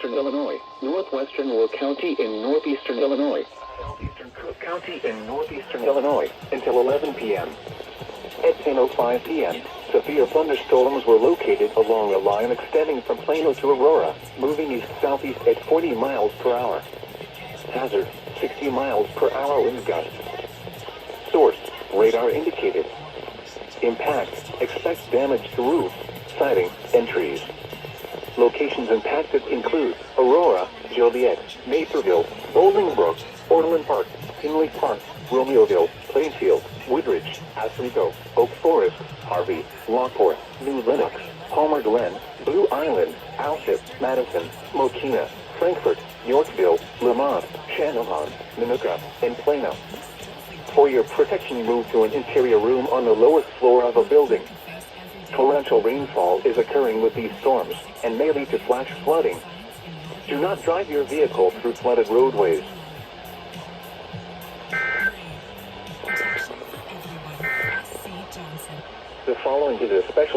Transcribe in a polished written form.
southeastern Illinois, northwestern Will County in northeastern Illinois, southeastern Cook County in northeastern Illinois, until 11 p.m. At 10:05 p.m., severe thunderstorms were located along a line extending from Plano to Aurora, moving east-southeast at 40 miles per hour. Hazard, 60 miles per hour wind gusts. Source, radar indicated. Impact, expect damage to roof, siding, and trees. Locations impacted include Aurora, Joliet, Naperville, Bolingbrook, Orland Park, Tinley Park, Romeoville, Plainfield, Woodridge, Oswego, Oak Forest, Harvey, Lockport, New Lenox, Palmer Glen, Blue Island, Alsip, Madison, Mokina, Frankfort, Yorkville, Lemont, Channahon, Minooka, and Plano. For your protection, move to an interior room on the lowest floor of a building. Torrential rainfall is occurring with these storms and may lead to flash flooding. Do not drive your vehicle through flooded roadways. The following is a special